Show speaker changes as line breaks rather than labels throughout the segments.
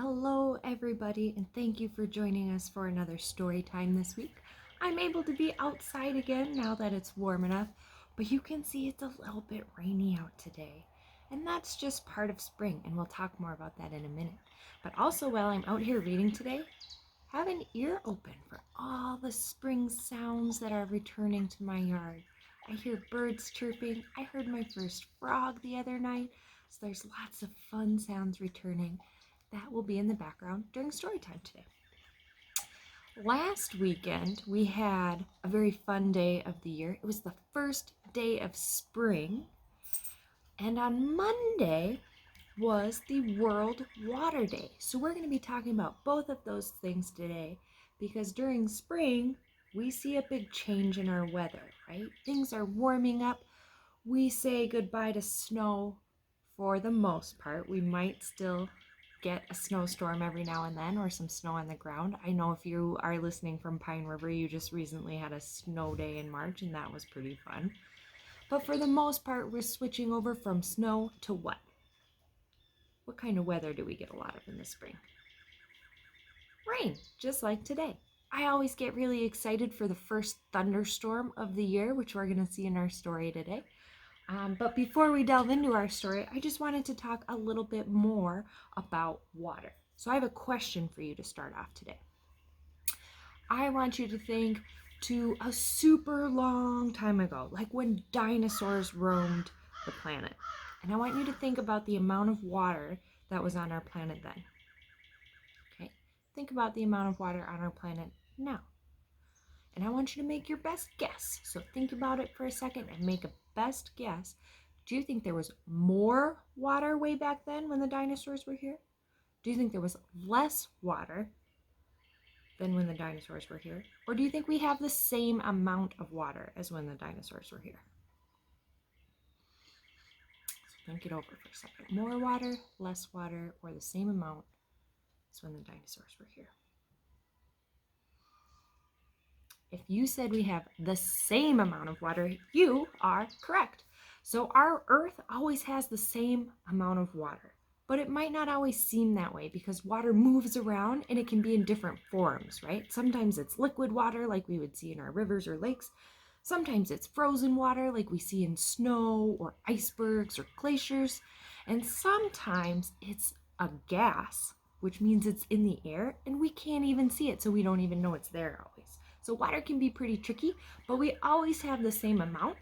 Hello everybody, and thank you for joining us for another story time this week. I'm able to be outside again now that it's warm enough, but you can see it's a little bit rainy out today. And that's just part of spring, and we'll talk more about that in a minute. But also while I'm out here reading today, have an ear open for all the spring sounds that are returning to my yard. I hear birds chirping. I heard my first frog the other night, so there's lots of fun sounds returning. That will be in the background during story time today. Last weekend, we had a very fun day of the year. It was the first day of spring. And on Monday was the World Water Day. So we're going to be talking about both of those things today because during spring, we see a big change in our weather, right? Things are warming up. We say goodbye to snow for the most part. We might still get a snowstorm every now and then or some snow on the ground. I know if you are listening from Pine River, you just recently had a snow day in March and that was pretty fun. But for the most part, we're switching over from snow to what? What kind of weather do we get a lot of in the spring? Rain, just like today. I always get really excited for the first thunderstorm of the year, which we're going to see in our story today. But before we delve into our story, I just wanted to talk a little bit more about water. So I have a question for you to start off today. I want you to think to a super long time ago, like when dinosaurs roamed the planet. And I want you to think about the amount of water that was on our planet then. Okay, think about the amount of water on our planet now. And I want you to make your best guess. So think about it for a second and make a best guess. Do you think there was more water way back then when the dinosaurs were here? Do you think there was less water than when the dinosaurs were here? Or do you think we have the same amount of water as when the dinosaurs were here? So think it over for a second. More water, less water, or the same amount as when the dinosaurs were here? If you said we have the same amount of water, you are correct. So our Earth always has the same amount of water, but it might not always seem that way because water moves around and it can be in different forms, right? Sometimes it's liquid water like we would see in our rivers or lakes. Sometimes it's frozen water like we see in snow or icebergs or glaciers. And sometimes it's a gas, which means it's in the air and we can't even see it, so we don't even know it's there always. So water can be pretty tricky, but we always have the same amount.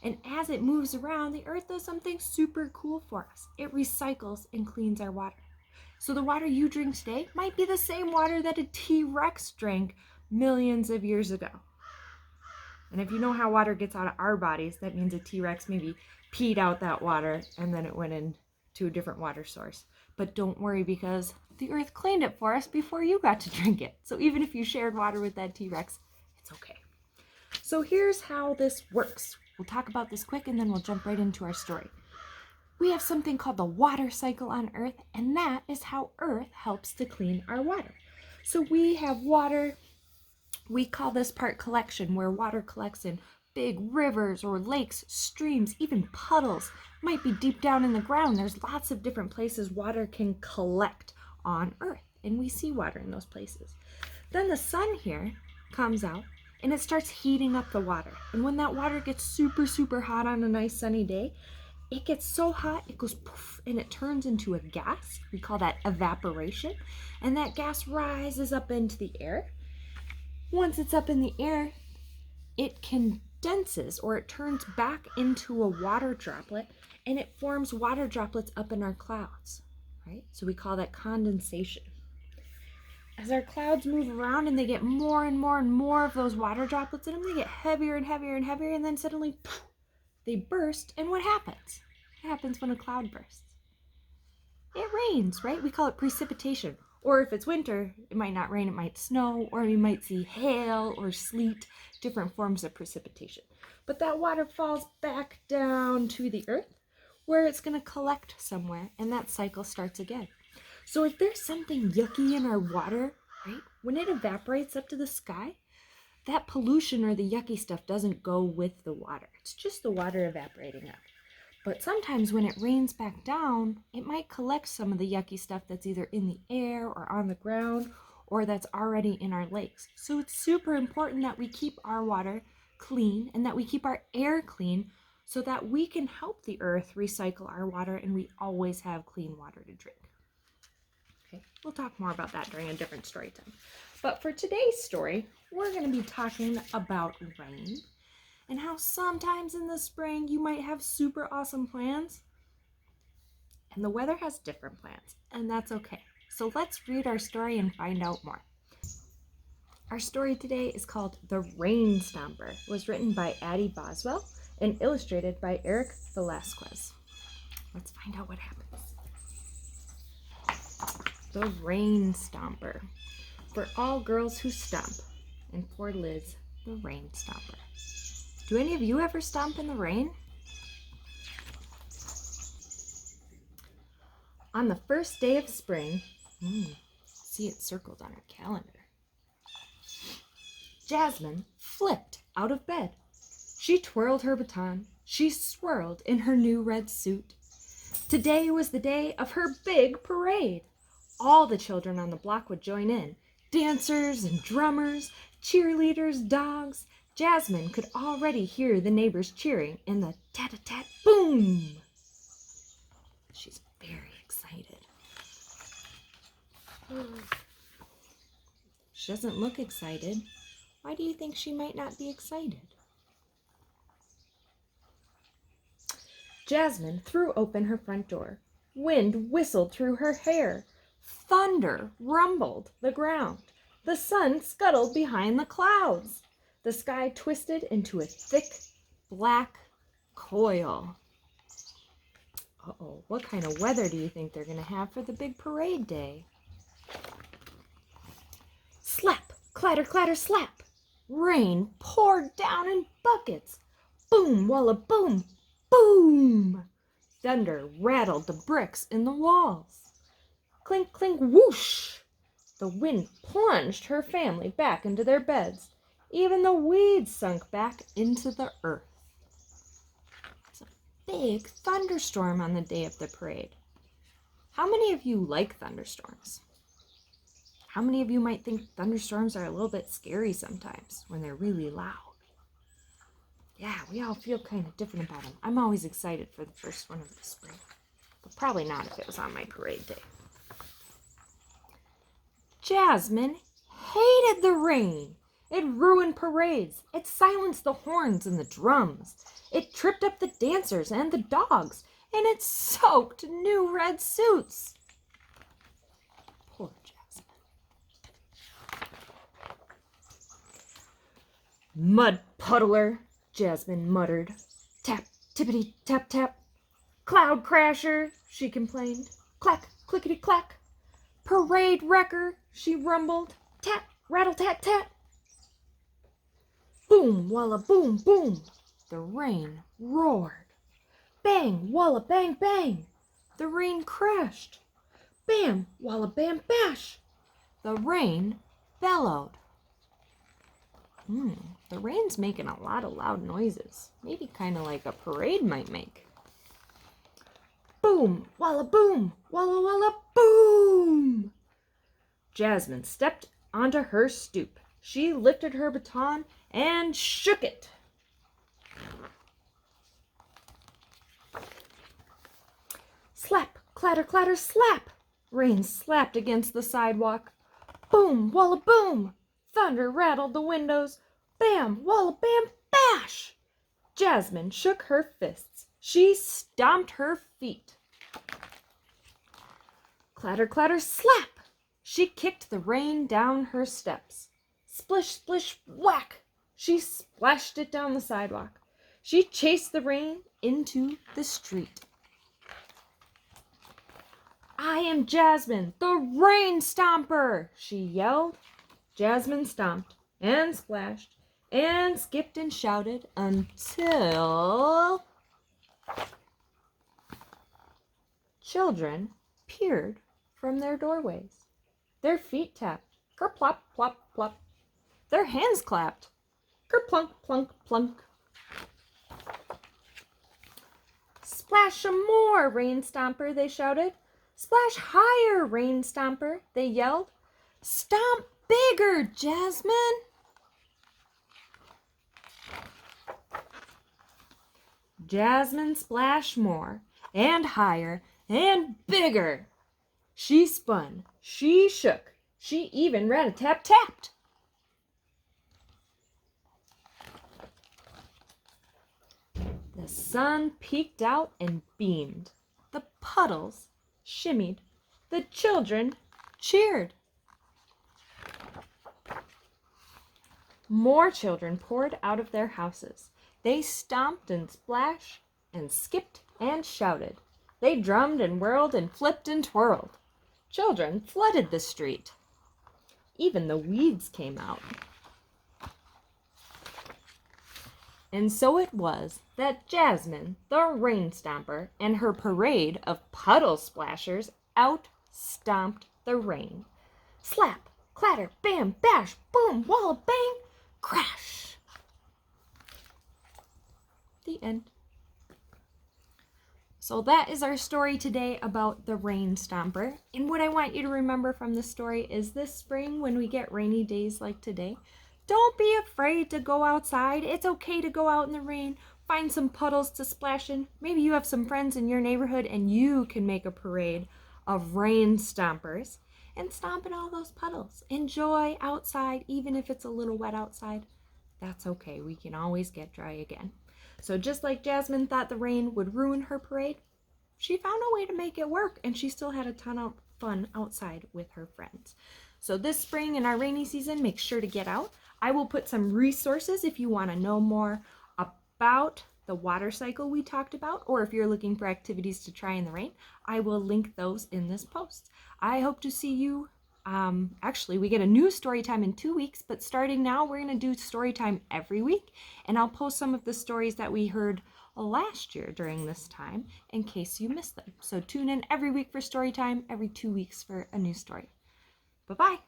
And as it moves around, the Earth does something super cool for us. It recycles and cleans our water. So the water you drink today might be the same water that a T-Rex drank millions of years ago. And if you know how water gets out of our bodies, that means a T-Rex maybe peed out that water and then it went into a different water source. But don't worry because the Earth cleaned it for us before you got to drink it. So even if you shared water with that T-Rex, it's okay. So here's how this works. We'll talk about this quick and then we'll jump right into our story. We have something called the water cycle on Earth, and that is how Earth helps to clean our water. So we have water. We call this part collection, where water collects in big rivers or lakes, streams, even puddles. Might be deep down in the ground. There's lots of different places water can collect on Earth, and we see water in those places. Then the sun here comes out and it starts heating up the water. And when that water gets super, super hot on a nice sunny day, it gets so hot, it goes poof, and it turns into a gas. We call that evaporation. And that gas rises up into the air. Once it's up in the air, it condenses, or it turns back into a water droplet, and it forms water droplets up in our clouds, right? So we call that condensation. As our clouds move around and they get more and more and more of those water droplets in them, they get heavier and heavier and heavier, and then suddenly poof, they burst. And what happens? What happens when a cloud bursts? It rains, right? We call it precipitation. Or if it's winter, it might not rain, it might snow, or you might see hail or sleet, different forms of precipitation. But that water falls back down to the earth where it's going to collect somewhere, and that cycle starts again. So if there's something yucky in our water, right, when it evaporates up to the sky, that pollution or the yucky stuff doesn't go with the water. It's just the water evaporating up. But sometimes when it rains back down, it might collect some of the yucky stuff that's either in the air or on the ground or that's already in our lakes. So it's super important that we keep our water clean and that we keep our air clean so that we can help the earth recycle our water and we always have clean water to drink. Okay, we'll talk more about that during a different story time. But for today's story, we're going to be talking about rain and how sometimes in the spring you might have super awesome plans and the weather has different plans, and that's okay. So let's read our story and find out more. Our story today is called The Rain Stomper. It was written by Addie Boswell and illustrated by Eric Velasquez. Let's find out what happens. The Rain Stomper. For all girls who stomp, and for Liz, the Rain Stomper. Do any of you ever stomp in the rain? On the first day of spring, see it circled on our calendar, Jasmine flipped out of bed. She twirled her baton. She swirled in her new red suit. Today was the day of her big parade. All the children on the block would join in. Dancers and drummers, cheerleaders, dogs. Jasmine could already hear the neighbors cheering in the tat-a-tat boom. She's very excited. She doesn't look excited. Why do you think she might not be excited? Jasmine threw open her front door. Wind whistled through her hair. Thunder rumbled the ground. The sun scuttled behind the clouds. The sky twisted into a thick, black coil. Uh-oh, what kind of weather do you think they're going to have for the big parade day? Slap, clatter, clatter, slap. Rain poured down in buckets. Boom, walla, boom, boom. Thunder rattled the bricks in the walls. Clink, clink, whoosh. The wind plunged her family back into their beds. Even the weeds sunk back into the earth. It's a big thunderstorm on the day of the parade. How many of you like thunderstorms? How many of you might think thunderstorms are a little bit scary sometimes when they're really loud? Yeah, we all feel kind of different about them. I'm always excited for the first one of the spring, but probably not if it was on my parade day. Jasmine hated the rain. It ruined parades. It silenced the horns and the drums. It tripped up the dancers and the dogs, and it soaked new red suits. Poor Jasmine. Mud puddler, Jasmine muttered. Tap, tippity, tap, tap. Cloud crasher, she complained. Clack, clickety, clack. Parade wrecker, she rumbled. Tat, rattle, tat, tat. Boom, walla, boom, boom. The rain roared. Bang, walla, bang, bang. The rain crashed. Bam, walla, bam, bash. The rain bellowed. The rain's making a lot of loud noises. Maybe kind of like a parade might make. Boom, walla, boom, walla, walla, boom. Jasmine stepped onto her stoop. She lifted her baton and shook it. Slap, clatter, clatter, slap. Rain slapped against the sidewalk. Boom, walla, boom. Thunder rattled the windows. Bam, walla, bam, bash. Jasmine shook her fists. She stomped her feet. Clatter, clatter, slap. She kicked the rain down her steps. Splish, splish, whack. She splashed it down the sidewalk. She chased the rain into the street. I am Jasmine, the Rain Stomper, she yelled. Jasmine stomped and splashed and skipped and shouted until children peered from their doorways. Their feet tapped, ker-plop, plop, plop. Their hands clapped, ker-plunk, plunk, plunk. Splash some more, Rain Stomper, they shouted. Splash higher, Rain Stomper, they yelled. Stomp bigger, Jasmine. Jasmine splashed more, and higher, and bigger. She spun, she shook, she even rat-a-tap-tapped. The sun peeked out and beamed. The puddles shimmied. The children cheered. More children poured out of their houses. They stomped and splashed and skipped and shouted. They drummed and whirled and flipped and twirled. Children flooded the street. Even the weeds came out. And so it was that Jasmine, the Rain Stomper, and her parade of puddle splashers out-stomped the rain. Slap, clatter, bam, bash, boom, walla, bang, crash. The end. So that is our story today about the Rain Stomper. And what I want you to remember from the story is this spring, when we get rainy days like today, don't be afraid to go outside. It's okay to go out in the rain. Find some puddles to splash in. Maybe you have some friends in your neighborhood and you can make a parade of Rain Stompers and stomp in all those puddles. Enjoy outside, even if it's a little wet outside. That's okay. We can always get dry again. So just like Jasmine thought the rain would ruin her parade, she found a way to make it work, and she still had a ton of fun outside with her friends. So this spring in our rainy season, make sure to get out. I will put some resources if you want to know more about the water cycle we talked about, or if you're looking for activities to try in the rain, I will link those in this post. I hope to see you. Actually, we get a new story time in 2 weeks, but starting now, we're going to do story time every week, and I'll post some of the stories that we heard last year during this time in case you missed them. So tune in every week for story time, every 2 weeks for a new story. Bye-bye.